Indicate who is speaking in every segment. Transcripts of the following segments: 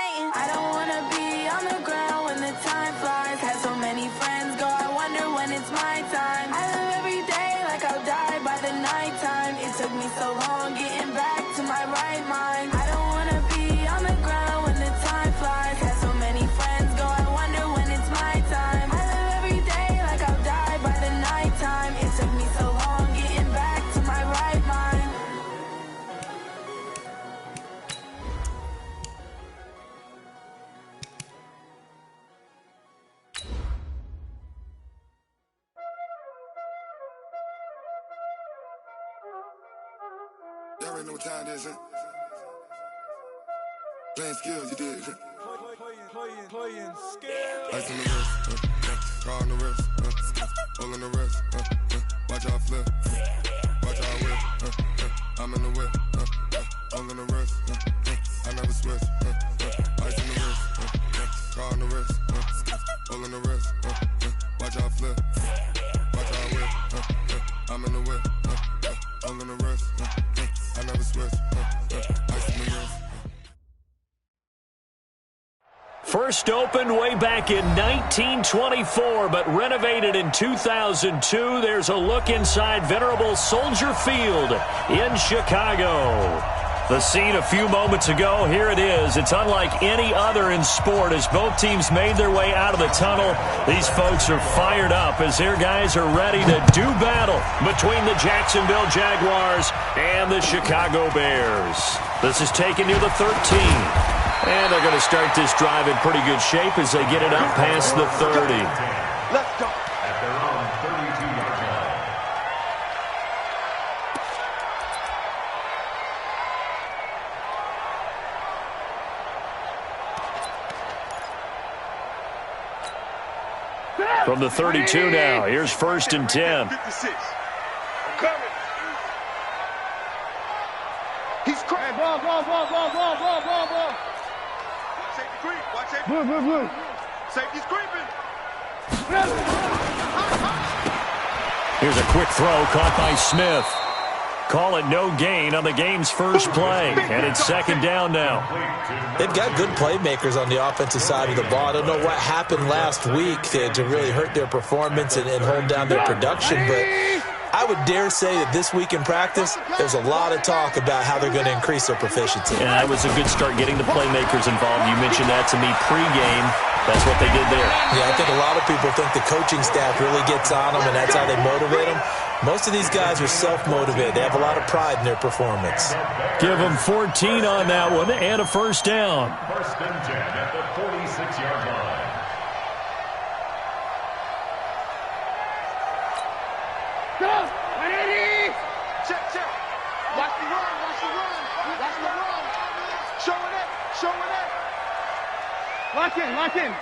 Speaker 1: Satan. I don't wanna be on the ground when the time flies. Had so many friends go, I wonder when it's my time. I live every day like I'll die by the nighttime. It took me so long getting back to my right mind. I don't wanna be on the ground when the time flies. Had so many friends go, I wonder when it's my time. I live every day like I'll die by the nighttime. It took me so long getting back to my right mind.
Speaker 2: Y'all already know what time it is, huh? Playing skills, you did.
Speaker 3: Playing skills.
Speaker 2: Ice on the wrist, car on the wrist, hole in the wrist, watch out flip, watch out whip, I'm in the whip, hole in the wrist, I never switch, ice on the wrist, car on the wrist, hole in the wrist, watch out flip, watch out whip, I'm in the whip, hole in the wrist, I never switch, ice on the wrist.
Speaker 4: First opened way back in 1924, but renovated in 2002. There's a look inside venerable Soldier Field in Chicago. The scene a few moments ago, here it is. It's unlike any other in sport as both teams made their way out of the tunnel. These folks are fired up as their guys are ready to do battle between the Jacksonville Jaguars and the Chicago Bears. This is taken near the 13. And they're going to start this drive in pretty good shape as they get it up past the 30.
Speaker 2: Let's go.
Speaker 5: At their own 32-yard line.
Speaker 4: From the 32 now, here's 1st and 10.
Speaker 2: 56. I'm coming. He's crying. Ball. Safety creep. Watch safety. Safety's creeping.
Speaker 4: Here's a quick throw caught by Smith. Call it no gain on the game's first play, and it's 2nd down now.
Speaker 6: They've got good playmakers on the offensive side of the ball. I don't know what happened last week to really hurt their performance and hold down their production, but I would dare say that this week in practice, there's a lot of talk about how they're going to increase their proficiency.
Speaker 4: And that was a good start getting the playmakers involved. You mentioned that to me pregame. That's what they did there.
Speaker 6: Yeah, I think a lot of people think the coaching staff really gets on them, and that's how they motivate them. Most of these guys are self-motivated. They have a lot of pride in their performance.
Speaker 4: Give them 14 on that one and a 1st down.
Speaker 5: 1st and 10 at the 46-yard line.
Speaker 2: Go! Check. Watch the run. Showing it. Lock in.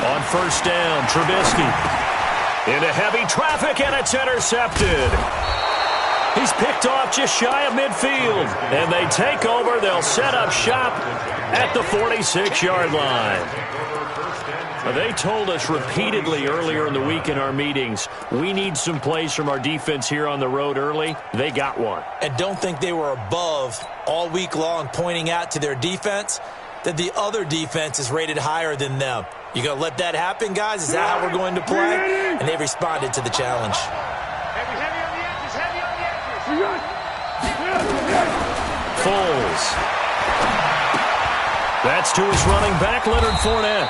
Speaker 4: On 1st down, Trubisky into heavy traffic, and it's intercepted. He's picked off just shy of midfield, and they take over. They'll set up shop at the 46-yard line. They told us repeatedly earlier in the week in our meetings, we need some plays from our defense here on the road early. They got one.
Speaker 6: And don't think they were above all week long pointing out to their defense that the other defense is rated higher than them. You going to let that happen, guys? Is that how we're going to play? And they responded to the challenge.
Speaker 2: Heavy on the edges.
Speaker 4: Foles. That's to his running back, Leonard Fournette.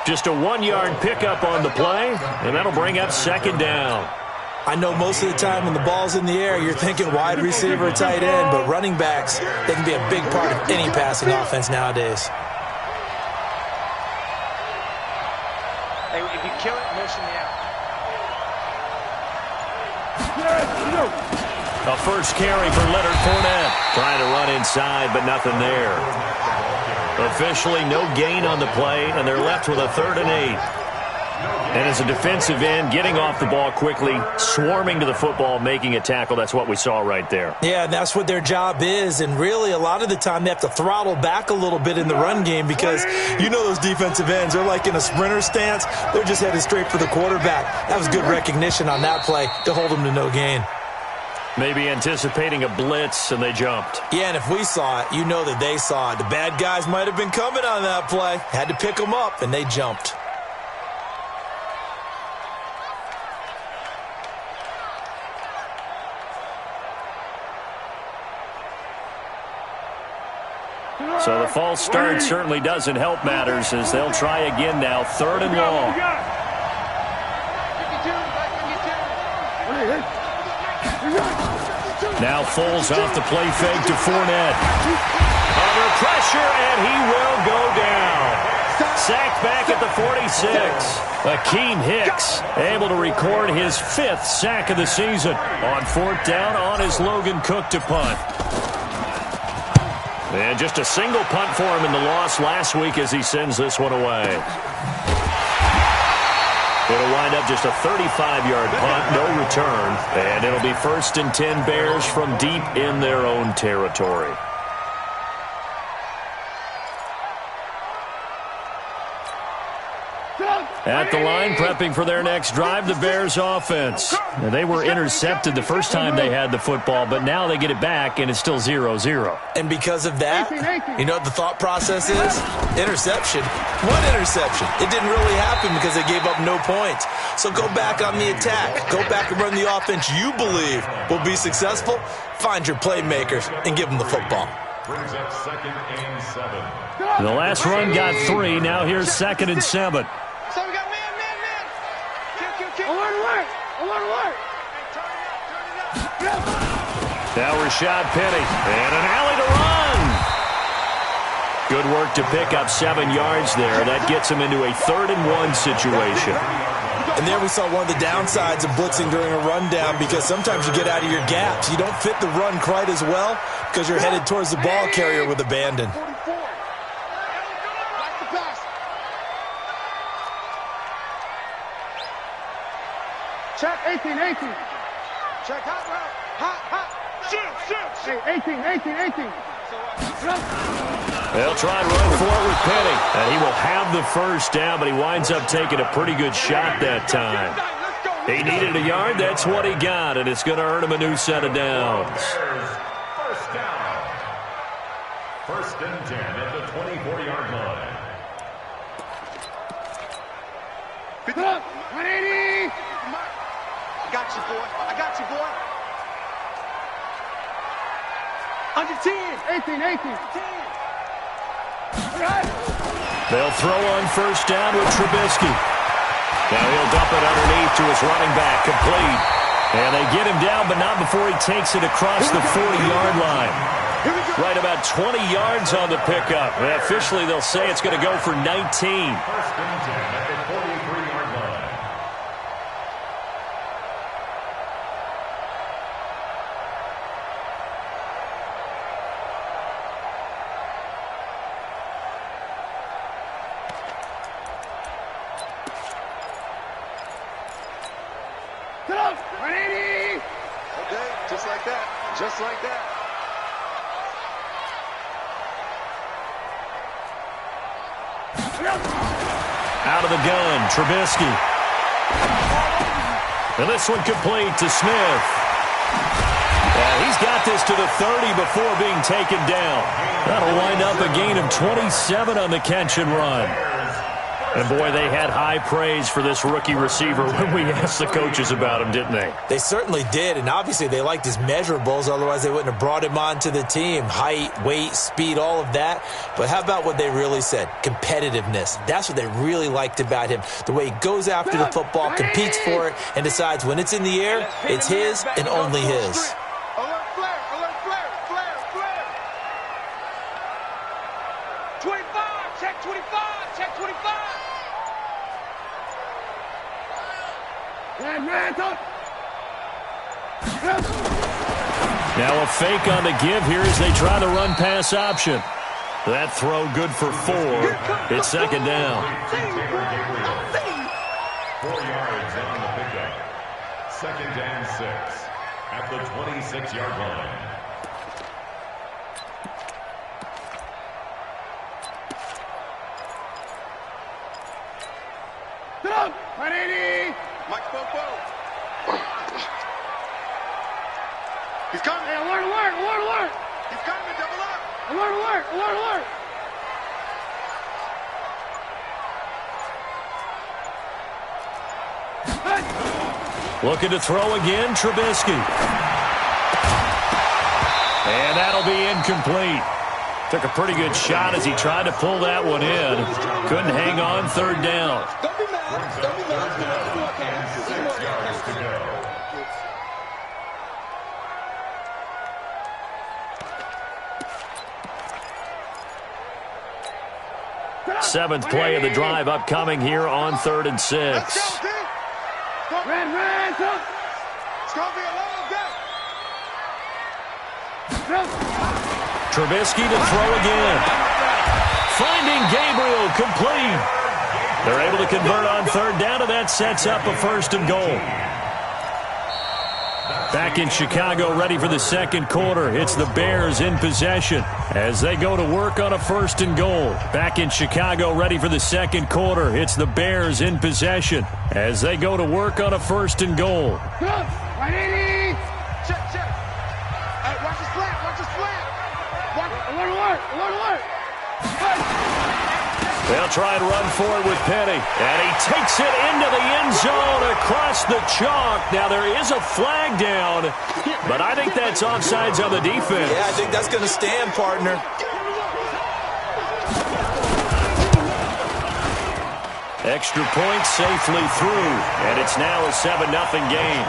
Speaker 4: Just a 1-yard pickup on the play, and that'll bring up 2nd down.
Speaker 6: I know most of the time when the ball's in the air, you're thinking wide receiver, tight end, but running backs, they can be a big part of any passing offense nowadays.
Speaker 7: Hey, if you kill it, motion me out.
Speaker 4: A first carry for Leonard Fournette. Trying to run inside, but nothing there. Officially no gain on the play, and they're left with a 3rd and 8. And as a defensive end, getting off the ball quickly, swarming to the football, making a tackle, that's what we saw right there.
Speaker 6: Yeah, and that's what their job is, and really a lot of the time they have to throttle back a little bit in the run game because you know those defensive ends, they're like in a sprinter stance. They're just headed straight for the quarterback. That was good recognition on that play to hold them to no gain.
Speaker 4: Maybe anticipating a blitz, and they jumped.
Speaker 6: Yeah, and if we saw it, you know that they saw it. The bad guys might have been coming on that play. Had to pick them up, and they jumped.
Speaker 4: So the false start certainly doesn't help matters as they'll try again now, 3rd and long. Now Foles off the play fake to Fournette. Under pressure, and he will go down. Sacked back at the 46. Akeem Hicks able to record his 5th sack of the season. On 4th down on his Logan Cook to punt. And just a single punt for him in the loss last week as he sends this one away. It'll wind up just a 35-yard punt, no return. And it'll be 1st and 10 Bears from deep in their own territory. At the line, prepping for their next drive, the Bears offense. Now, they were intercepted the first time they had the football, but now they get it back, and it's still 0-0.
Speaker 6: And because of that, you know what the thought process is? Interception. One interception. It didn't really happen because they gave up no points. So go back on the attack. Go back and run the offense you believe will be successful. Find your playmakers and give them the football.
Speaker 5: Brings up 2nd and 7.
Speaker 4: The last run got 3. Now here's 2nd and 7.
Speaker 7: So we got man. Kick.
Speaker 3: Alert.
Speaker 4: Now Rashad Penny. And an alley to run. Good work to pick up 7 yards there. That gets him into a 3rd and 1 situation.
Speaker 6: And there we saw one of the downsides of blitzing during a rundown because sometimes you get out of your gaps. You don't fit the run quite as well because you're headed towards the ball carrier with abandon.
Speaker 3: Check 18. Check hot route. Hot. Shoot. Hey, 18.
Speaker 4: They'll try and run for it with Penny. And he will have the 1st down, but he winds up taking a pretty good shot that time. He needed a yard. That's what he got, and it's going to earn him a new set of downs.
Speaker 5: 1st down. 1st and 10 at the 24-yard line.
Speaker 3: Pick it up. 180.
Speaker 7: I got you, boy. Under 10. 18.
Speaker 4: They'll throw on 1st down with Trubisky. Now he'll dump it underneath to his running back, complete. And they get him down, but not before he takes it across the 40-yard line. Right about 20 yards on the pickup. And officially, they'll say it's going to go for 19.
Speaker 5: 1st and 10 at the 43-yard line.
Speaker 3: Get up. 180.
Speaker 7: Okay, just like that.
Speaker 4: Out of the gun, Trubisky. And this one complete to Smith. And he's got this to the 30 before being taken down. That'll wind up a gain of 27 on the catch and run. And, boy, they had high praise for this rookie receiver when we asked the coaches about him, didn't they?
Speaker 6: They certainly did, and obviously they liked his measurables. Otherwise, they wouldn't have brought him onto the team. Height, weight, speed, all of that. But how about what they really said? Competitiveness. That's what they really liked about him. The way he goes after the football, competes for it, and decides when it's in the air, it's his and only his.
Speaker 3: Alert flare. 25. Check 25. Man, up.
Speaker 4: Now a fake on the give here as they try the run-pass option. That throw good for 4. It's 2nd down.
Speaker 5: 4 yards on the pickup. 2nd and 6 at the 26-yard line.
Speaker 3: Get up. 180.
Speaker 7: Mike Popo.
Speaker 3: Alert, alert, alert.
Speaker 4: Looking to throw again, Trubisky. And that'll be incomplete. Took a pretty good shot as he tried to pull that one in. Couldn't hang on, third down.
Speaker 8: Don't be mad. Don't be mad.
Speaker 5: 6 yards to go.
Speaker 4: Seventh play of the drive upcoming here on 3rd and 6.
Speaker 3: Let's go, D. Red, go. It's going to be a long day.
Speaker 4: Trubisky to throw again. Finding Gabriel, complete. They're able to convert on third down, and that sets up a 1st and goal. Back in Chicago, ready for the second quarter. It's the Bears in possession as they go to work on a 1st and goal. Back in Chicago, ready for the second quarter. It's the Bears in possession as they go to work on a 1st and goal.
Speaker 3: Right in. Check. Hey, watch his flat. Alert.
Speaker 4: They'll try and run forward with Penny. And he takes it into the end zone across the chalk. Now, there is a flag down, but I think that's offsides on the defense.
Speaker 6: Yeah, I think that's going to stand, partner.
Speaker 4: Extra point safely through, and it's now a 7-0 game.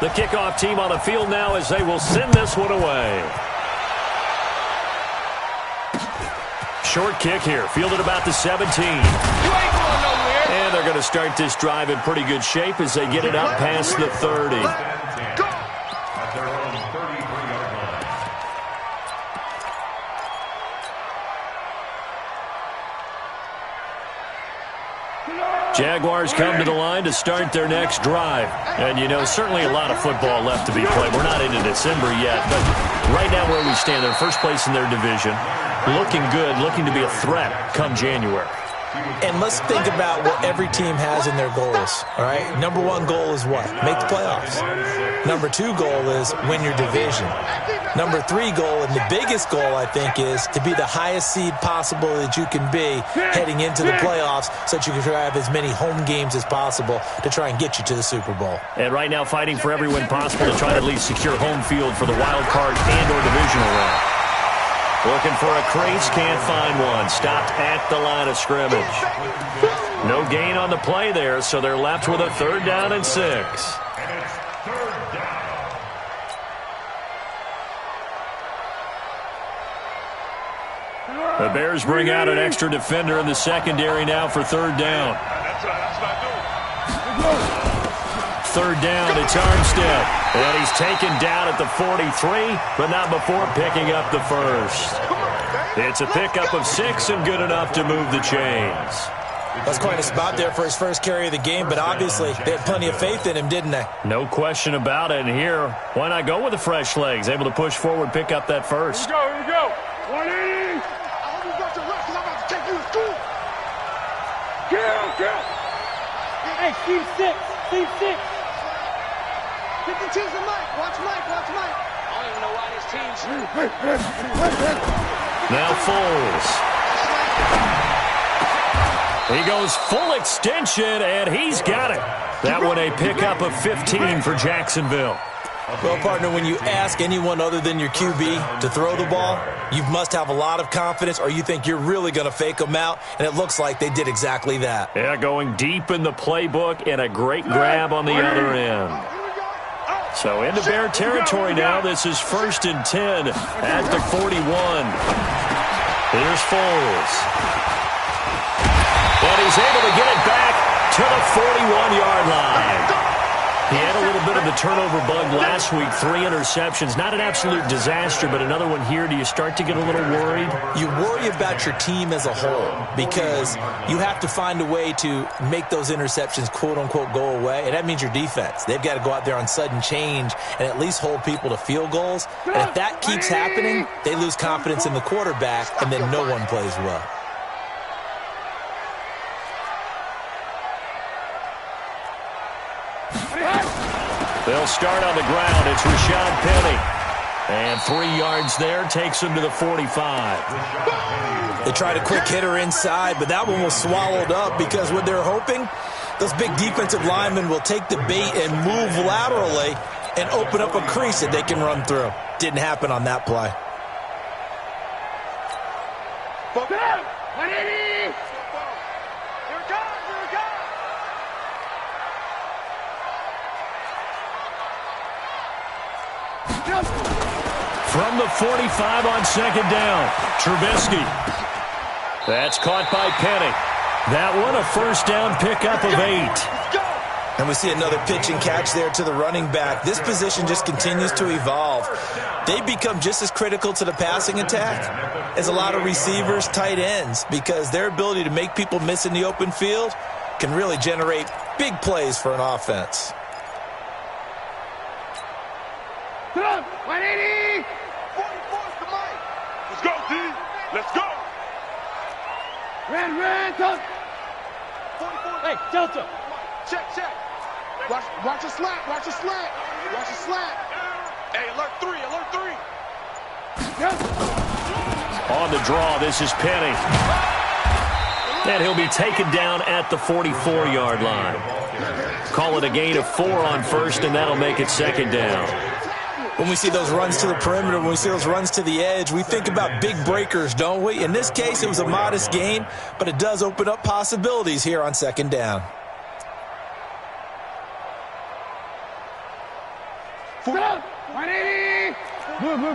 Speaker 4: The kickoff team on the field now as they will send this one away. Short kick here, fielded about the 17. And they're going to start this drive in pretty good shape as they get it up past the 30.
Speaker 5: At their own 33-yard line.
Speaker 4: Jaguars come to the line to start their next drive. And, you know, certainly a lot of football left to be played. We're not into December yet, but right now where we stand, they're first place in their division. Looking good, looking to be a threat come January.
Speaker 6: And let's think about what every team has in their goals, all right? Number 1 goal is what? Make the playoffs. Number 2 goal is win your division. Number 3 goal, and the biggest goal, I think, is to be the highest seed possible that you can be heading into the playoffs so that you can have as many home games as possible to try and get you to the Super Bowl.
Speaker 4: And right now fighting for every win possible to try to at least secure home field for the wild card and or divisional round. Looking for a crease, can't find one. Stopped at the line of scrimmage. No gain on the play there, so they're left with a 3rd down and 6.
Speaker 5: And it's 3rd down.
Speaker 4: The Bears bring out an extra defender in the secondary now for 3rd down.
Speaker 3: That's what I do.
Speaker 4: 3rd down, it's Armstead. And he's taken down at the 43, but not before picking up the 1st. It's a pickup of 6 and good enough to move the chains.
Speaker 6: That's quite a spot there for his first carry of the game, but obviously they had plenty of faith in him, didn't they?
Speaker 4: No question about it. And here, why not go with the fresh legs? Able to push forward, pick up that 1st.
Speaker 3: Here we go. 180. I hope you got your rest because I'm about to take you to school. Kill. Hey, Steve 6. Get the teams to Mike. Watch Mike.
Speaker 7: I don't even know why this team's...
Speaker 4: Now Foles. He goes full extension, and he's got it. That one a pickup of 15 for Jacksonville.
Speaker 6: Well, partner, when you ask anyone other than your QB to throw the ball, you must have a lot of confidence or you think you're really going to fake them out, and it looks like they did exactly that.
Speaker 4: Yeah, going deep in the playbook and a great grab on the other end. So into Bear territory now. This is 1st and 10 at the 41. Here's Foles. And he's able to get it back to the 41-yard line. He had a little bit of the turnover bug last week. 3 interceptions. Not an absolute disaster, but another one here. Do you start to get a little worried?
Speaker 6: You worry about your team as a whole because you have to find a way to make those interceptions, quote-unquote, go away. And that means your defense. They've got to go out there on sudden change and at least hold people to field goals. And if that keeps happening, they lose confidence in the quarterback, and then no one plays well.
Speaker 4: They'll start on the ground. It's Rashad Penny. And 3 yards there takes him to the 45.
Speaker 6: They tried a quick hitter inside, but that one was swallowed up because what they're hoping, those big defensive linemen will take the bait and move laterally and open up a crease that they can run through. Didn't happen on that play.
Speaker 4: From the 45 on second down, Trubisky. That's caught by Penny. That one a first down pickup of 8.
Speaker 6: And we see another pitch and catch there to the running back. This position just continues to evolve. They become just as critical to the passing attack as a lot of receivers, tight ends, because their ability to make people miss in the open field can really generate big plays for an offense.
Speaker 8: 180! 44's the mic. Let's go, D. Let's go. Ran, touch. 44.
Speaker 3: Hey, Delta.
Speaker 8: Check. Watch a slant. Watch a slant. Hey, alert 3.
Speaker 3: Yes.
Speaker 4: On the draw, this is Penny. And he'll be taken down at the 44-yard line. Call it a gain of 4 on first, and that'll make it second down.
Speaker 6: When we see those runs to the perimeter, when we see those runs to the edge, we think about big breakers, don't we? In this case, it was a modest gain, but it does open up possibilities here on second down.
Speaker 8: 180!
Speaker 3: Blue.
Speaker 8: Here we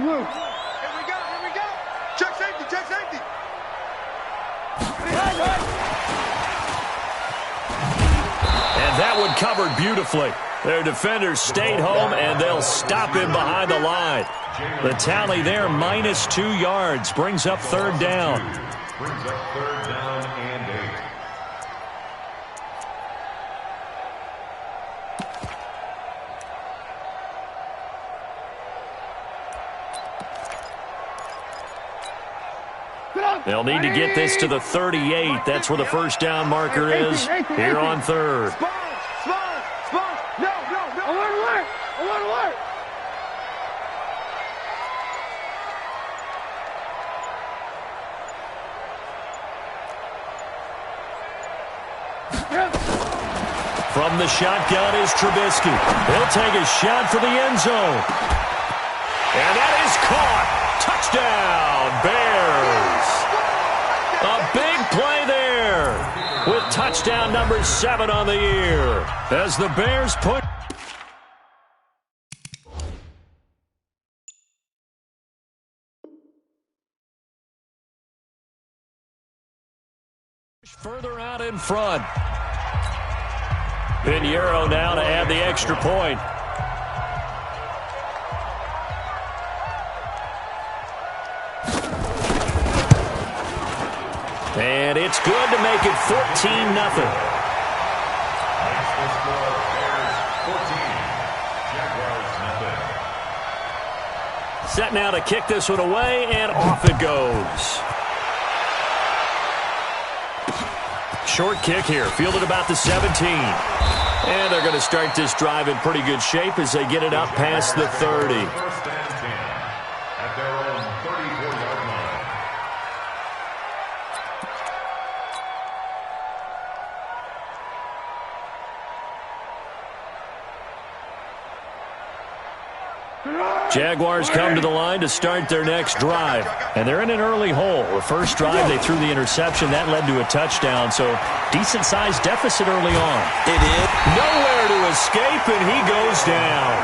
Speaker 8: go. Check safety.
Speaker 4: And that one covered beautifully. Their defenders stayed home, and they'll stop him behind the line. The tally there, minus 2 yards, brings up third down.
Speaker 5: Brings up third down and 8.
Speaker 4: They'll need to get this to the 38. That's where the first down marker is here on third.
Speaker 8: Spawn. No.
Speaker 3: Alert.
Speaker 4: From the shotgun is Trubisky. He'll take a shot for the end zone. And that is caught. Touchdown, Bears. A big play there with touchdown number 7 on the year as the Bears put further out in front. Pinheiro now to add the extra point. And it's good to make it 14-0.
Speaker 5: That's the score. Bears 14. Jaguars nothing.
Speaker 4: Set now to kick this one away, and off it goes. Short kick here, fielded about the 17. And they're going to start this drive in pretty good shape as they get it up past the 30.
Speaker 5: First and 10 at their own 34-yard line.
Speaker 4: Jaguars come to the line to start their next drive. And they're in an early hole. The first drive, they threw the interception. That led to a touchdown. So decent-sized deficit early on.
Speaker 6: It is.
Speaker 4: Nowhere to escape, and he goes down.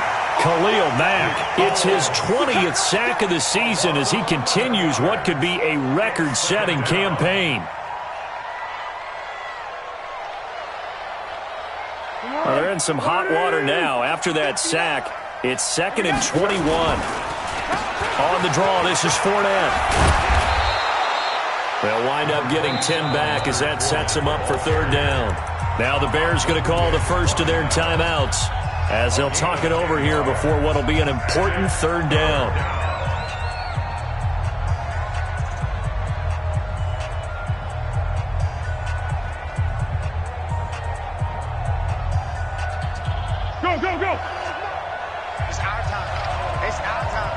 Speaker 4: Khalil Mack, it's his 20th sack of the season as he continues what could be a record-setting campaign. Well, they're in some hot water now after that sack. It's 2nd and 21. On the draw, this is Fournette. They'll wind up getting 10 back as that sets them up for third down. Now the Bears going to call the first of their timeouts as they'll talk it over here before what will be an important third down.
Speaker 8: Go.
Speaker 7: It's our time. It's our time.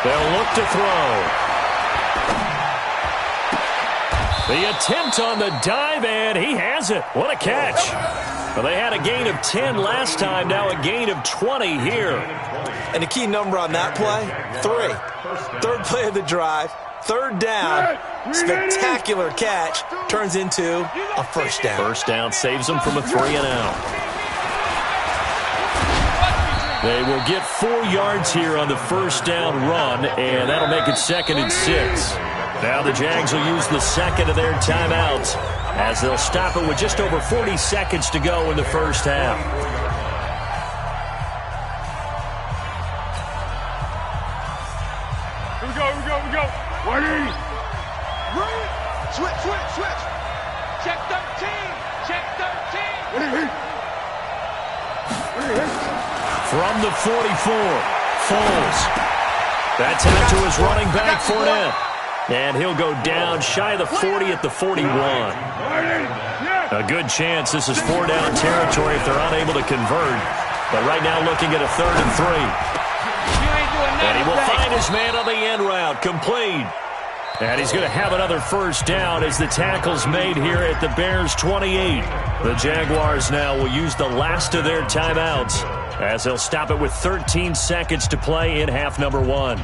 Speaker 4: They'll look to throw. The attempt on the dive, and he has it. What a catch. Well, they had a gain of 10 last time, now a gain of 20 here.
Speaker 6: And the key number on that play, 3. Third play of the drive, third down, spectacular catch, turns into a first down.
Speaker 4: First down saves them from a 3-and-out. They will get 4 yards here on the first down run, and that'll make it 2nd and 6. Now the Jags will use the second of their timeouts as they'll stop it with just over 40 seconds to go in the first half.
Speaker 8: Here we go. Ready? Switch.
Speaker 7: Check 13. Check 13.
Speaker 8: Ready?
Speaker 4: From the 44, Foles. That's out to his running back, Fournette. And he'll go down shy of the 40 at the 41. A good chance this is 4-down territory if they're unable to convert. But right now looking at a 3rd and 3. And he will find his man on the end route, complete. And he's going to have another first down as the tackle's made here at the Bears' 28. The Jaguars now will use the last of their timeouts as they'll stop it with 13 seconds to play in half number 1.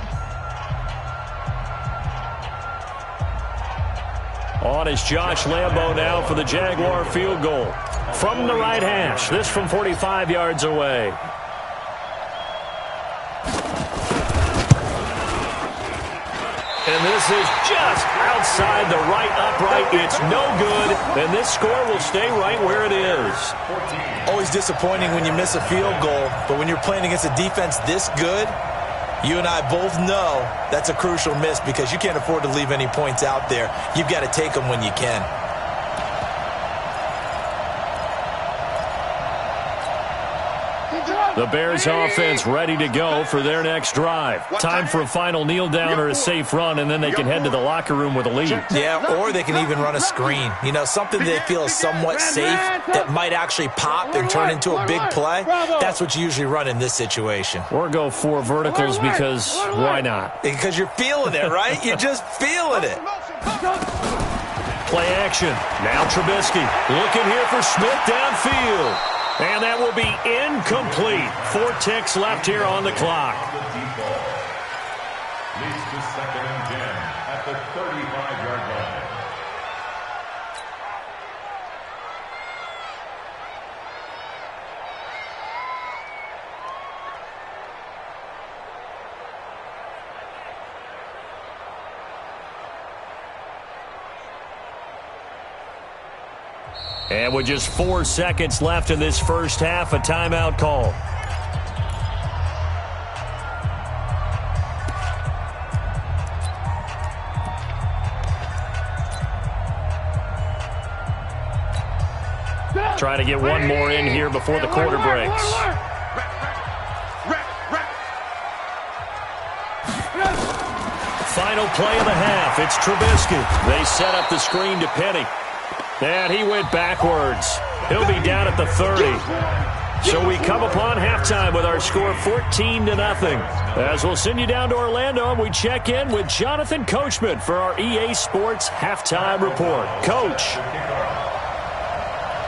Speaker 4: On is Josh Lambo now for the Jaguar field goal. From the right hash, this from 45 yards away. And this is just outside the right upright. It's no good, and this score will stay right where it is.
Speaker 6: Always disappointing when you miss a field goal, but when you're playing against a defense this good, you and I both know that's a crucial miss because you can't afford to leave any points out there. You've got to take them when you can.
Speaker 4: The Bears offense ready to go for their next drive. Time for a final kneel down or a safe run, and then they can head to the locker room with a lead.
Speaker 6: Yeah, or they can even run a screen. You know, something they feel is somewhat safe that might actually pop and turn into a big play. That's what you usually run in this situation.
Speaker 4: Or go 4 verticals because why not?
Speaker 6: Because you're feeling it, right? You're just feeling it.
Speaker 4: Play action. Now Trubisky looking here for Smith downfield. And that will be incomplete. 4 ticks left here on the clock.
Speaker 5: Leads to 2nd and 10 at the 35-yard line.
Speaker 4: And with just 4 seconds left in this first half, a timeout call. Try to get one more in here before the quarter breaks. Final play of the half. It's Trubisky. They set up the screen to Penny. And he went backwards. He'll be down at the 30. So we come upon halftime with our score 14-0. As we'll send you down to Orlando, and we check in with Jonathan Coachman for our EA Sports Halftime Report. Coach.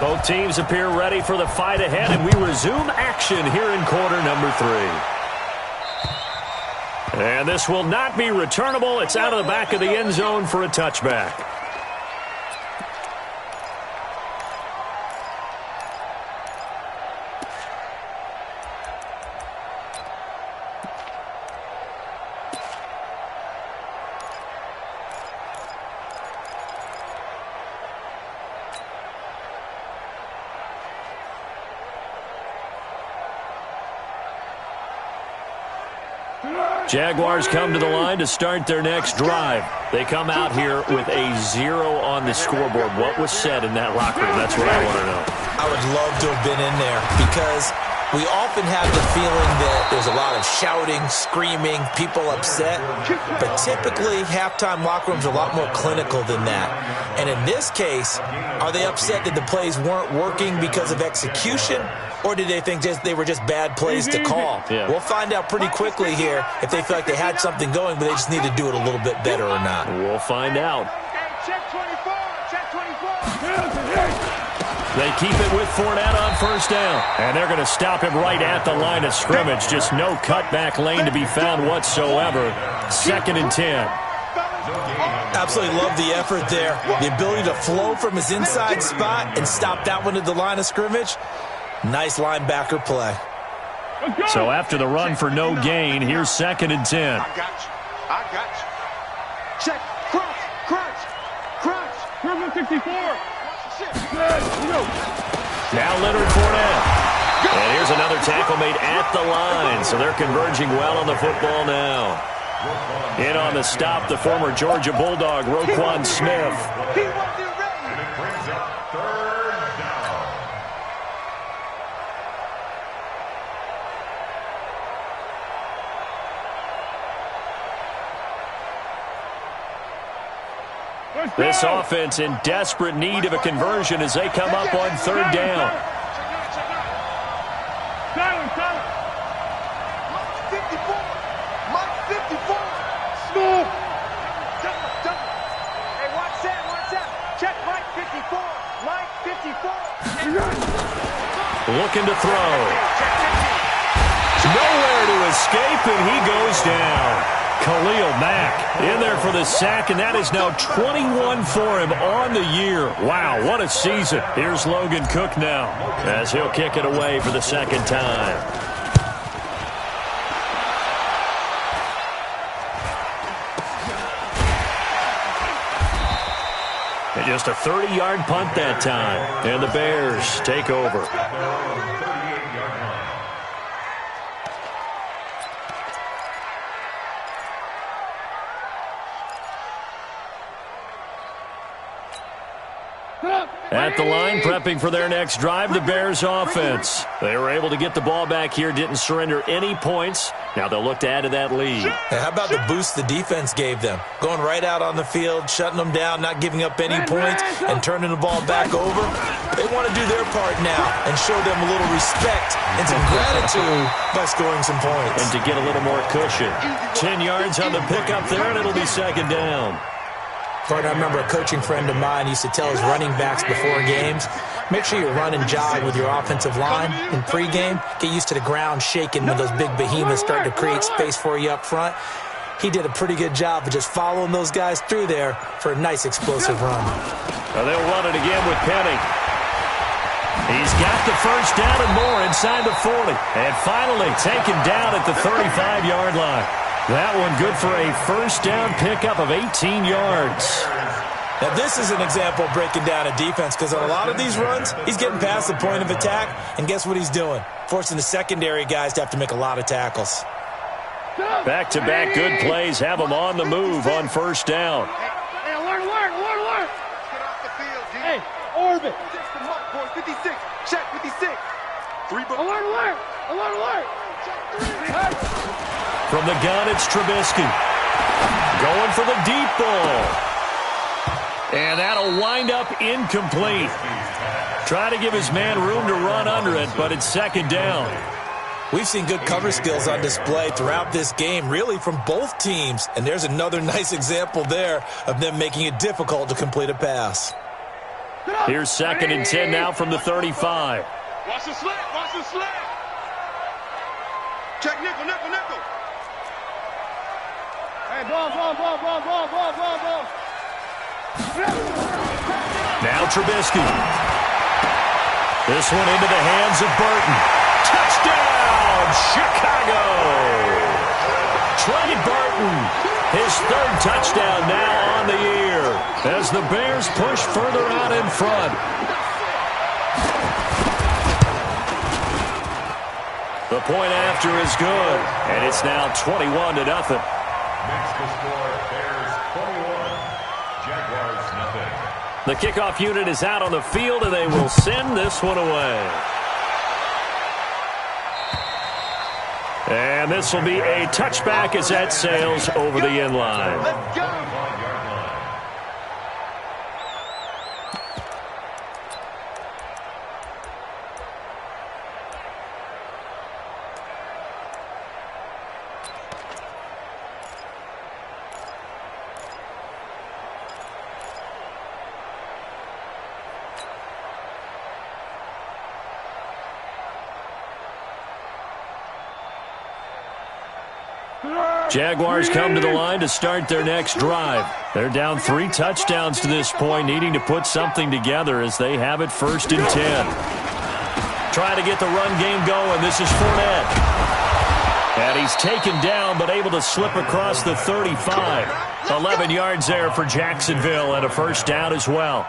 Speaker 4: Both teams appear ready for the fight ahead, and we resume action here in quarter number 3. And this will not be returnable. It's out of the back of the end zone for a touchback. Jaguars come to the line to start their next drive. They come out here with a 0 on the scoreboard. What was said in that locker room? That's what I want to know.
Speaker 6: I would love to have been in there because We often have the feeling that there's a lot of shouting, screaming, people upset, but typically halftime locker rooms are a lot more clinical than that. And in this case, are they upset that the plays weren't working because of execution, or did they think they were just bad plays to call?
Speaker 4: Yeah.
Speaker 6: We'll find out pretty quickly here if they feel like they had something going, but they just need to do it a little bit better or not.
Speaker 4: We'll find out.
Speaker 8: Check 24. Check 24.
Speaker 4: They keep it with Fournette on first down. And they're going to stop him right at the line of scrimmage. Just no cutback lane to be found whatsoever. 2nd and 10.
Speaker 6: Absolutely love the effort there. The ability to flow from his inside spot and stop that one at the line of scrimmage. Nice linebacker play.
Speaker 4: So after the run for no gain, here's 2nd and 10.
Speaker 8: I got you. Check. Crunch. Purple 64.
Speaker 4: Now Leonard Fournette. And here's another tackle made at the line. So they're converging well on the football now. In on the stop, the former Georgia Bulldog, Roquan Smith. This offense in desperate need of a conversion as they come up on 3rd down.
Speaker 8: Mike 54. Smooth. Hey, watch that. Check Mike 54. Mike 54.
Speaker 4: Looking to throw. Nowhere to escape, and he goes down. Khalil Mack in there for the sack, and that is now 21 for him on the year. Wow, what a season. Here's Logan Cook now as he'll kick it away for the 2nd time. And just a 30-yard punt that time, and the Bears take over. At the line, prepping for their next drive, the Bears offense. They were able to get the ball back here, didn't surrender any points. Now they'll look to add to that lead.
Speaker 6: Hey, how about the boost the defense gave them? Going right out on the field, shutting them down, not giving up any points, and turning the ball back over. They want to do their part now and show them a little respect and some gratitude by scoring some points.
Speaker 4: And to get a little more cushion. 10 yards on the pickup there, and it'll be 2nd down.
Speaker 6: I remember a coaching friend of mine used to tell his running backs before games, make sure you run and jog with your offensive line in pregame. Get used to the ground shaking when those big behemoths start to create space for you up front. He did a pretty good job of just following those guys through there for a nice explosive run.
Speaker 4: Well, they'll run it again with Penny. He's got the first down and more inside the 40. And finally taken down at the 35-yard line. That one good for a first down pickup of 18 yards.
Speaker 6: Now, this is an example of breaking down a defense because on a lot of these runs, he's getting past the point of attack, and guess what he's doing? Forcing the secondary guys to have to make a lot of tackles.
Speaker 4: Back-to-back good plays have them on the move on first down.
Speaker 8: Hey, alert. Get off the field, G. Hey, orbit. 56. Check 56. Alert. Check 3.
Speaker 4: From the gun, it's Trubisky. Going for the deep ball. And that'll wind up incomplete. Try to give his man room to run under it, but it's 2nd down.
Speaker 6: We've seen good cover skills on display throughout this game, really from both teams. And there's another nice example there of them making it difficult to complete a pass.
Speaker 4: Here's 2nd and 10 now from the 35.
Speaker 8: Watch the slant. Check nickel. Hey, ball.
Speaker 4: Now Trubisky. This one into the hands of Burton. Touchdown, Chicago! Trey Burton, his 3rd touchdown now on the year as the Bears push further out in front. The point after is good, and it's now 21-0.
Speaker 5: Next to score, Bears 21, Jaguars nothing.
Speaker 4: The kickoff unit is out on the field, and they will send this one away. And this will be a touchback as that sails over the end line.
Speaker 8: Let's go.
Speaker 4: Jaguars come to the line to start their next drive. They're down 3 touchdowns to this point, needing to put something together as they have it 1st and 10. Trying to get the run game going. This is Fournette. And he's taken down, but able to slip across the 35. 11 yards there for Jacksonville and a 1st down as well.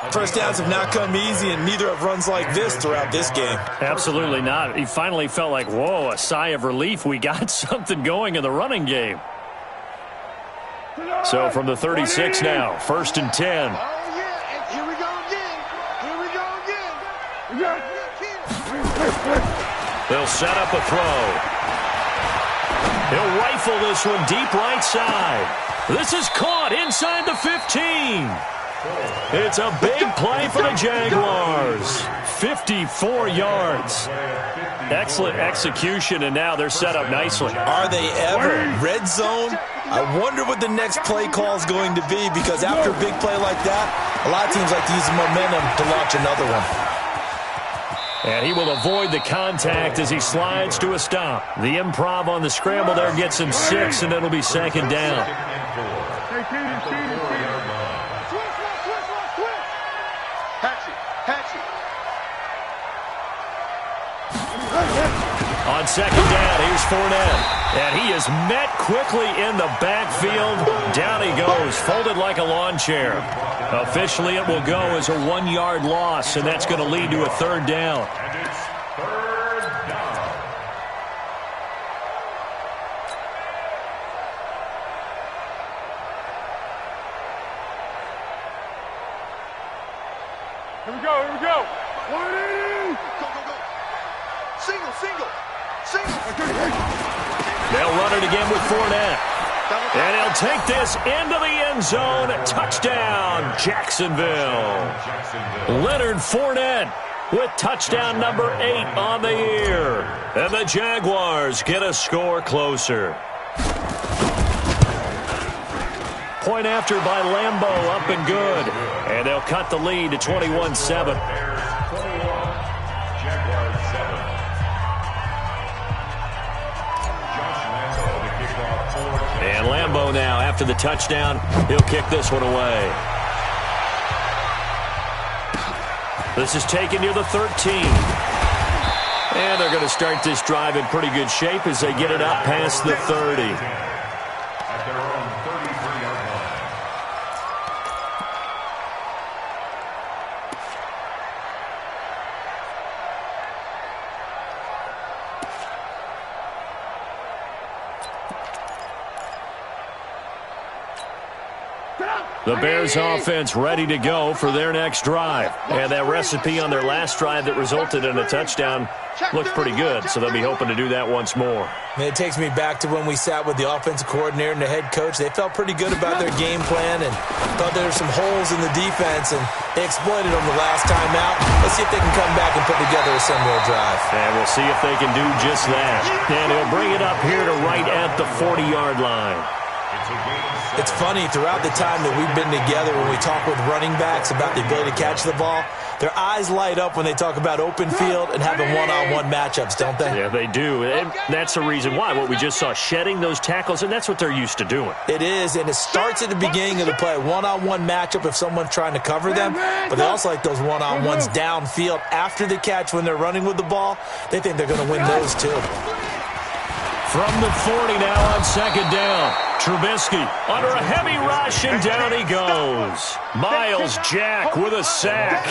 Speaker 6: First downs have not come easy, and neither have runs like this throughout this game.
Speaker 4: Absolutely not. He finally felt like, whoa, a sigh of relief. We got something going in the running game. So from the 36 now, 1st and 10.
Speaker 8: Oh, yeah, and here we go again. Here we go again.
Speaker 4: They'll set up a throw. He'll rifle this one deep right side. This is caught inside the 15. It's a big play for the Jaguars. 54 yards. Excellent execution, and now they're set up nicely.
Speaker 6: Are they ever? Red zone? I wonder what the next play call is going to be, because after a big play like that, a lot of teams like to use the momentum to launch another one.
Speaker 4: And he will avoid the contact as he slides to a stop. The improv on the scramble there gets him 6, and it'll be 2nd down. On 2nd down, here's Fournette. And he is met quickly in the backfield. Down he goes, folded like a lawn chair. Officially, it will go as a 1-yard loss, and that's going to lead to a 3rd down.
Speaker 5: And it's 3rd down.
Speaker 8: Here we go, here we go. 180. Go, go, go. Single, single.
Speaker 4: They'll run it again with Fournette. And he'll take this into the end zone. Touchdown, Jacksonville. Leonard Fournette with touchdown number 8 on the year. And the Jaguars get a score closer. Point after by Lambeau, up and good. And they'll cut the lead to 21-7. And Lambeau now, after the touchdown, he'll kick this one away. This is taken near the 13. And they're going to start this drive in pretty good shape as they get it up past the 30.
Speaker 5: At their own 33-yard line.
Speaker 4: The Bears offense ready to go for their next drive. And that recipe on their last drive that resulted in a touchdown looked pretty good, so they'll be hoping to do that once more.
Speaker 6: And it takes me back to when we sat with the offensive coordinator and the head coach. They felt pretty good about their game plan and thought there were some holes in the defense, and they exploited them the last time out. Let's see if they can come back and put together a similar drive.
Speaker 4: And we'll see if they can do just that. And he'll bring it up here to right at the 40-yard line.
Speaker 6: It's funny, throughout the time that we've been together, when we talk with running backs about the ability to catch the ball, their eyes light up when they talk about open field and having one-on-one matchups, don't they?
Speaker 4: Yeah, they do. And that's the reason why. What we just saw, shedding those tackles, and that's what they're used to doing.
Speaker 6: It is, and it starts at the beginning of the play. One-on-one matchup if someone's trying to cover them, but they also like those one-on-ones downfield after the catch when they're running with the ball. They think they're going to win those too.
Speaker 4: From the 40 now on 2nd down. Trubisky under a heavy rush, and down he goes. Miles Jack with a sack.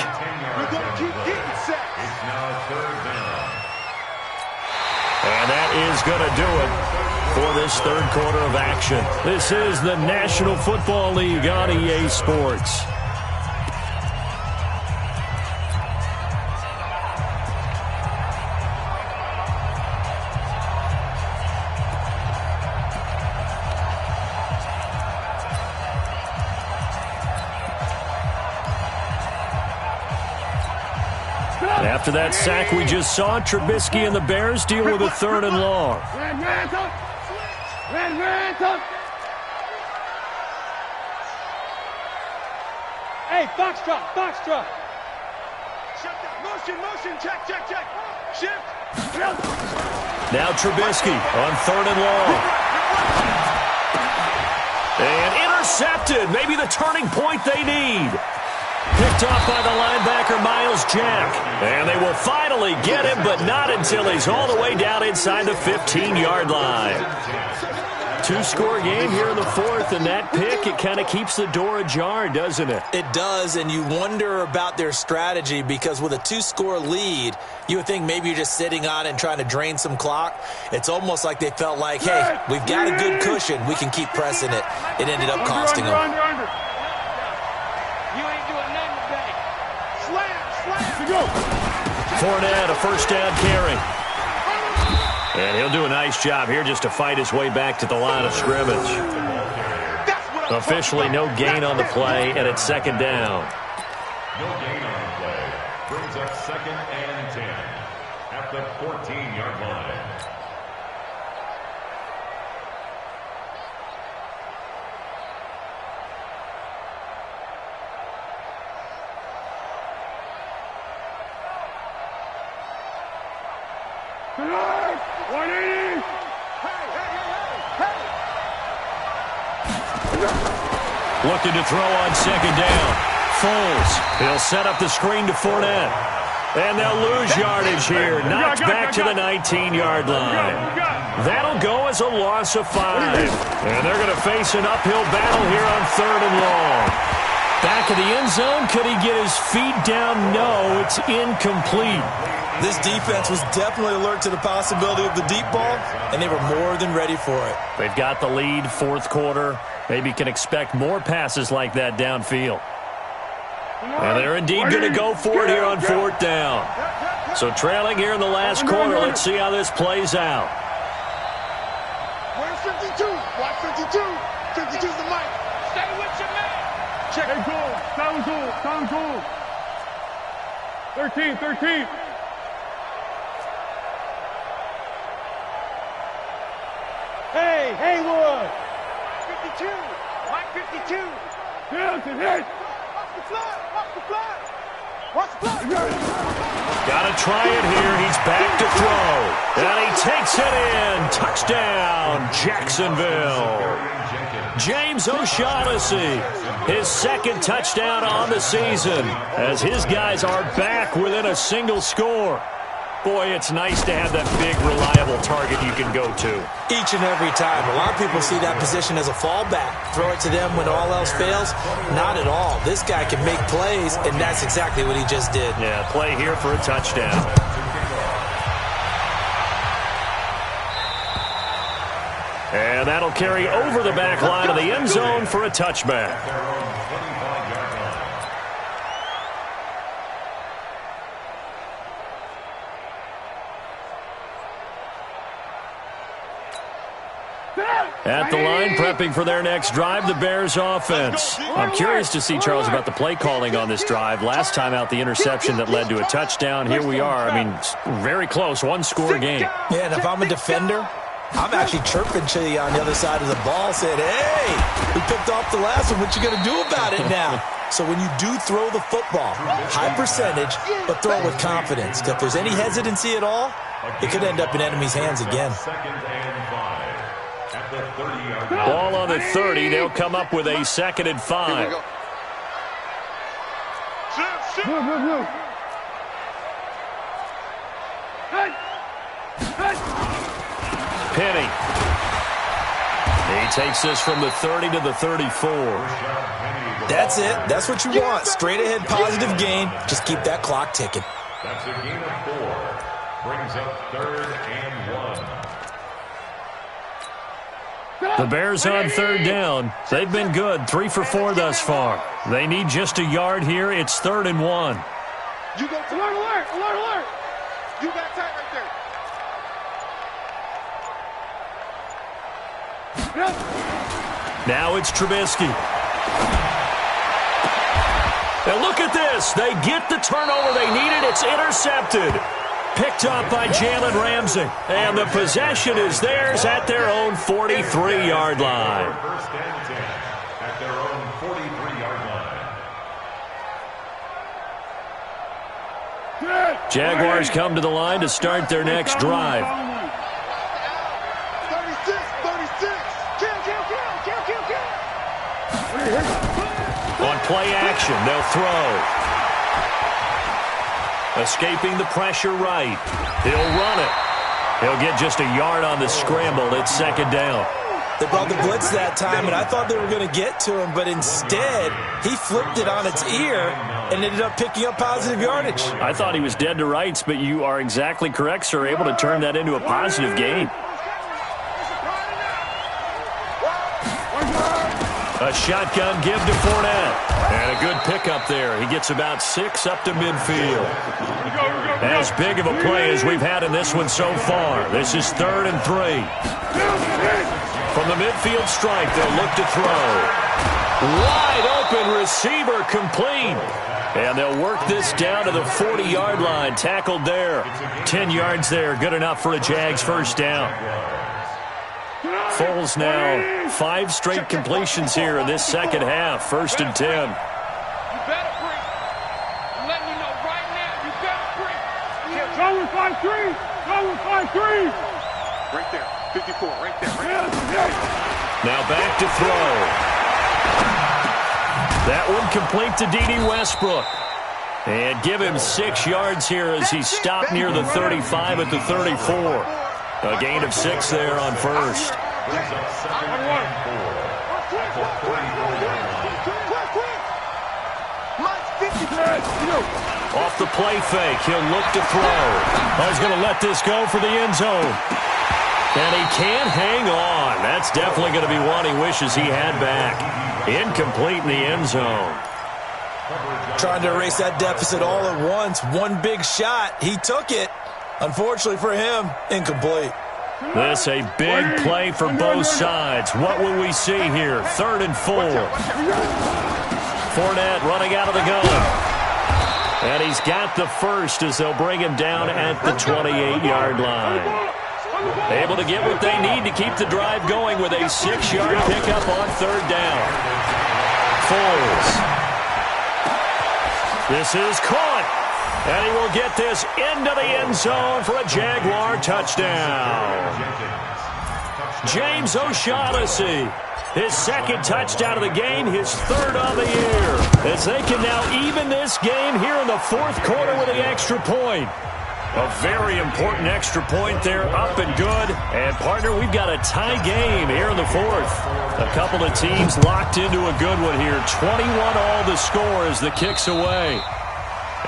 Speaker 8: We're going to keep getting sacks.
Speaker 5: It's now 3rd down.
Speaker 4: And that is going to do it for this 3rd quarter of action. This is the National Football League on EA Sports. After that sack we just saw, Trubisky and the Bears deal with a 3rd and long.
Speaker 3: Hey, foxtrot, foxtrot.
Speaker 8: Motion, check. Shift.
Speaker 4: Now Trubisky on 3rd and long. And intercepted. Maybe the turning point they need. Picked off by the linebacker, Miles Jack. And they will finally get him, but not until he's all the way down inside the 15-yard line. 2-score game here in the 4th, and that pick, it kind of keeps the door ajar, doesn't it?
Speaker 6: It does, and you wonder about their strategy because with a 2-score lead, you would think maybe you're just sitting on it and trying to drain some clock. It's almost like they felt like, hey, we've got a good cushion. We can keep pressing it. It ended up costing them.
Speaker 8: Under. You ain't doing nothing today. Slam.
Speaker 4: Fournette, a 1st down carry. And he'll do a nice job here just to fight his way back to the line of scrimmage. Officially no gain on the play, and it's 2nd down.
Speaker 5: No gain on the play. Brings up 2nd and 10 at the 14-yard line.
Speaker 8: Hey! 180! Hey!
Speaker 4: Looking to throw on 2nd down. Foles. He'll set up the screen to Fournette. And they'll lose yardage here. Knocked back to the 19-yard line. That'll go as a loss of 5. And they're going to face an uphill battle here on 3rd and long. Back of the end zone. Could he get his feet down? No, it's incomplete.
Speaker 6: This defense was definitely alert to the possibility of the deep ball, and they were more than ready for it.
Speaker 4: They've got the lead, 4th quarter. Maybe can expect more passes like that downfield. And they're indeed going to go for it here on 4th down. So trailing here in the last quarter. Let's see how this plays out.
Speaker 8: Where's 52? Watch 52. 52's the mic. Stay with your man. Check. Hey, cool. Sound cool. 13.
Speaker 3: Hey, Haywood.
Speaker 8: 52. Mike 52. Johnson, hit. Watch the fly.
Speaker 4: Gotta try it here. He's back to throw. And he takes it in. Touchdown, Jacksonville. James O'Shaughnessy, his 2nd touchdown on the season, as his guys are back within a single score. Boy, it's nice to have that big, reliable target you can go to.
Speaker 6: Each and every time. A lot of people see that position as a fallback. Throw it to them when all else fails. Not at all. This guy can make plays, and that's exactly what he just did.
Speaker 4: Yeah, play here for a touchdown. And that'll carry over the back line of the end zone for a touchback. At the line, prepping for their next drive, the Bears offense. I'm curious to see, Charles, about the play calling on this drive. Last time out, the interception that led to a touchdown. Here we are. I mean, very close, 1-score game.
Speaker 6: Yeah, and if I'm a defender, I'm actually chirping to you on the other side of the ball, saying, hey, we picked off the last one. What you going to do about it now? So when you do throw the football, high percentage, but throw it with confidence. If there's any hesitancy at all, it could end up in enemy's hands again.
Speaker 4: Ball on the 30. They'll come up with a 2nd and 5. Penny. He takes this from the 30 to the 34.
Speaker 6: That's it. That's what you want. Straight ahead positive gain. Just keep that clock ticking.
Speaker 5: That's a gain of 4. Brings up 3rd and 1.
Speaker 4: The Bears on 3rd down. They've been good. 3 for 4 thus far. They need just a yard here. It's 3rd and 1.
Speaker 8: You go to alert. You got tight right there.
Speaker 4: Now it's Trubisky. And look at this. They get the turnover they needed. It's intercepted. Picked up by Jalen Ramsey. And the possession is theirs at their own 43-yard line.
Speaker 5: First and 10 at their own 43-yard line.
Speaker 4: Jaguars come to the line to start their next drive.
Speaker 8: 36, 36. Kill.
Speaker 4: On play action, they'll throw. Escaping the pressure right. He'll run it. He'll get just a yard on the scramble. It's second down.
Speaker 6: They brought the blitz that time, and I thought they were going to get to him, but instead, he flipped it on its ear and ended up picking up positive yardage.
Speaker 4: I thought he was dead to rights, but you are exactly correct, sir. Able to turn that into a positive gain. A shotgun give to Fournette. And a good pickup there. He gets about 6 up to midfield. As big of a play as we've had in this one so far. This is 3rd and 3. From the midfield stripe, they'll look to throw. Wide open receiver complete. And they'll work this down to the 40-yard line. Tackled there. 10 yards there. Good enough for a Jags first down. Foles now 5 straight completions here in this second half. 1st and 10.
Speaker 8: You better break. I'm letting you know right now, you better break. Go with 5-3. Go with 5-3. Right there. 54. Right there.
Speaker 4: Now back to throw. That one complete to D.D. Westbrook. And give him 6 yards here as he stopped near the 35 at the 34. A gain of 6 there on first. Off the play fake, he'll look to throw. He's going to let this go for the end zone. And he can't hang on. That's definitely going to be one he wishes he had back. Incomplete in the end zone.
Speaker 6: Trying to erase that deficit all at once. One big shot. He took it. Unfortunately for him, incomplete.
Speaker 4: This a big play for both sides. What will we see here? 3rd and 4. Fournette running out of the gun. And he's got the first as they'll bring him down at the 28-yard line. Able to get what they need to keep the drive going with a 6-yard pickup on 3rd down. Foles. This is caught. And he will get this into the end zone for a Jaguar touchdown. James O'Shaughnessy, his 2nd touchdown of the game, his 3rd on the year. As they can now even this game here in the 4th quarter with the extra point. A very important extra point there, up and good. And, partner, we've got a tie game here in the 4th. A couple of teams locked into a good one here. 21-all the score as the kick's away.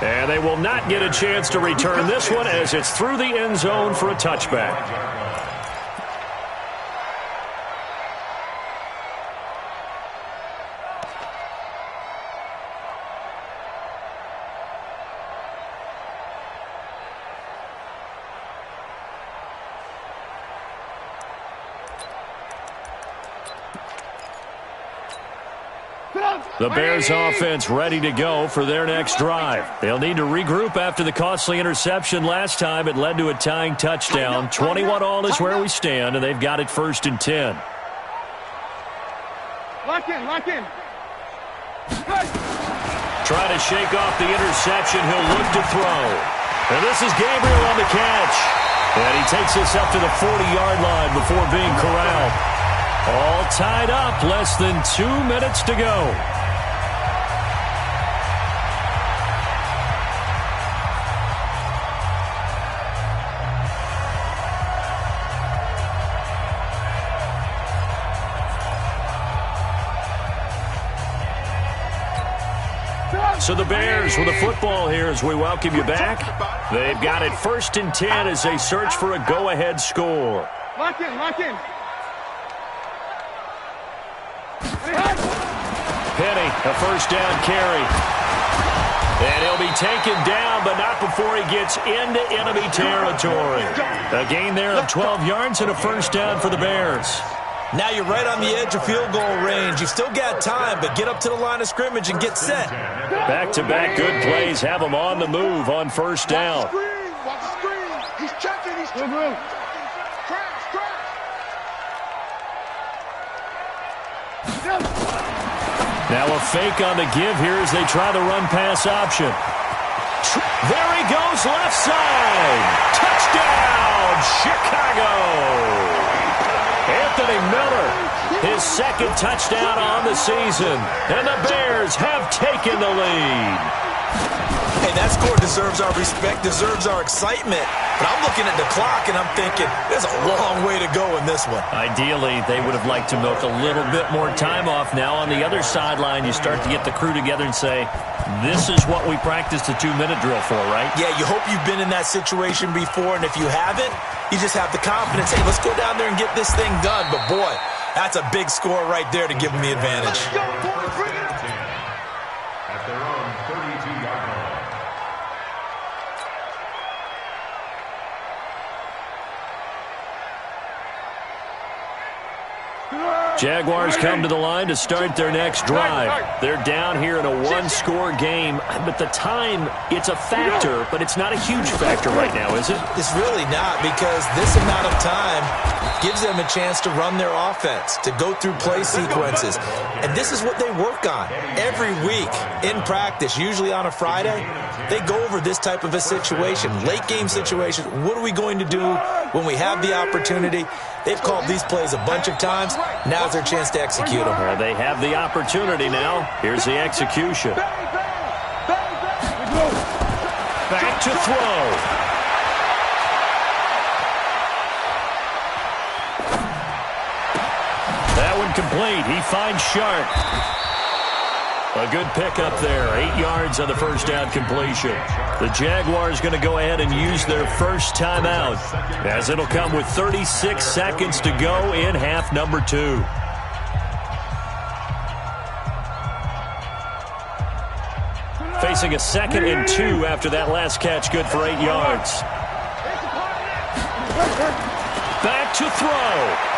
Speaker 4: And they will not get a chance to return this one as it's through the end zone for a touchback. The Bears offense ready to go for their next drive. They'll need to regroup after the costly interception last time. It led to a tying touchdown. 21-all is where we stand, and they've got it 1st and 10.
Speaker 8: Lock in.
Speaker 4: Trying to shake off the interception. He'll look to throw. And this is Gabriel on the catch. And he takes this up to the 40-yard line before being corralled. All tied up, less than 2 minutes to go. So the Bears with the football here as we welcome you back. They've got it 1st and 10 as they search for a go-ahead score.
Speaker 8: Lock in.
Speaker 4: Penny, a 1st down carry. And he'll be taken down, but not before he gets into enemy territory. A gain there of 12 yards and a 1st down for the Bears.
Speaker 6: Now you're right on the edge of field goal range. You've still got time, but get up to the line of scrimmage and get set.
Speaker 4: Back-to-back good plays have them on the move on first down.
Speaker 8: Watch the screen. He's checking. He's checking.
Speaker 4: Now a fake on the give here as they try the run-pass option. There he goes, left side. Touchdown, Chicago. Anthony Miller, his second touchdown on the season. And the Bears have taken the lead.
Speaker 6: Hey, that score deserves our respect, deserves our excitement. But I'm looking at the clock, and I'm thinking, there's a long way to go in this one.
Speaker 4: Ideally, they would have liked to milk a little bit more time off. Now, on the other sideline, you start to get the crew together and say, this is what we practiced a 2-minute drill for, right?
Speaker 6: Yeah, you hope you've been in that situation before, and if you haven't, you just have the confidence, hey, let's go down there and get this thing done. But, boy, that's a big score right there to give them the advantage.
Speaker 5: At their own 32-yard line.
Speaker 4: Jaguars come to the line to start their next drive. They're down here in a one-score game, but the time, it's a factor, but it's not a huge factor right now, is it?
Speaker 6: It's really not, because this amount of time gives them a chance to run their offense, to go through play sequences. And this is what they work on every week in practice, usually on a Friday. They go over this type of a situation, late-game situation. What are we going to do when we have the opportunity? They've called these plays a bunch of times. Now's their chance to execute them.
Speaker 4: Well, they have the opportunity now. Here's the execution. Back to throw. That one complete. He finds Sharp. A good pickup there. 8 yards on the first down completion. The Jaguars going to go ahead and use their first timeout, as it'll come with 36 seconds to go in half number 2. Facing a 2nd and 2 after that last catch, good for 8 yards. Back to throw.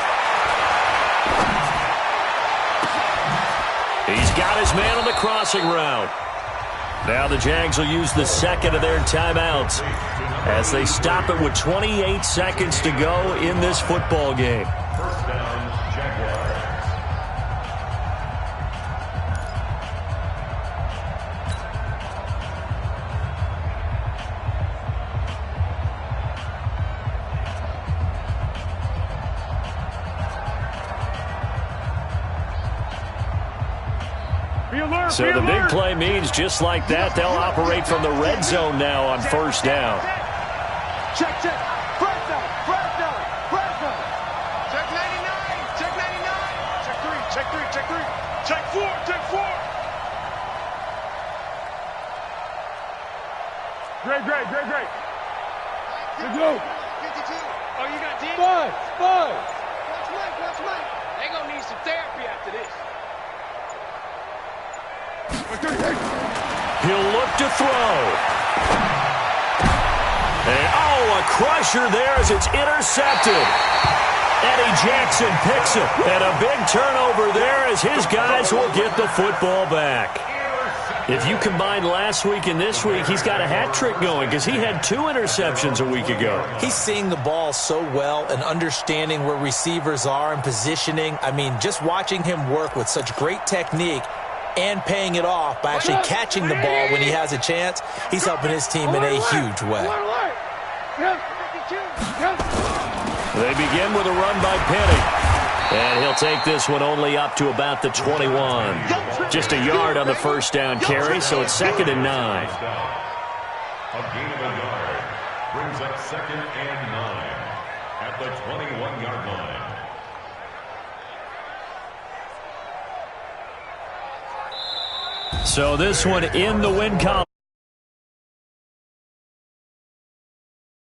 Speaker 4: He's got his man on the crossing route. Now the Jags will use the second of their timeouts as they stop it with 28 seconds to go in this football game.
Speaker 5: First down, Jaguars.
Speaker 4: So the big play means just like that, they'll operate from the red zone now on first down.
Speaker 8: Check. Press down. Check 99. Check 99. Check 3. Check 4. Great. Good go. 52. Oh, you got D? Five. Watch Mike. They gonna need some therapy after this.
Speaker 4: He'll look to throw. And, a crusher there as it's intercepted. Eddie Jackson picks it. And a big turnover there as his guys will get the football back. If you combine last week and this week, he's got a hat trick going because he had 2 interceptions a week ago.
Speaker 6: He's seeing the ball so well and understanding where receivers are and positioning. I mean, just watching him work with such great technique and paying it off by actually catching the ball when he has a chance, he's helping his team in a huge way.
Speaker 4: They begin with a run by Penny. And he'll take this one only up to about the 21. Just a yard on the first down carry, so it's 2nd and 9.
Speaker 5: A gain of a yard brings up 2nd and 9 at the 21-yard line.
Speaker 4: So this one in the win column.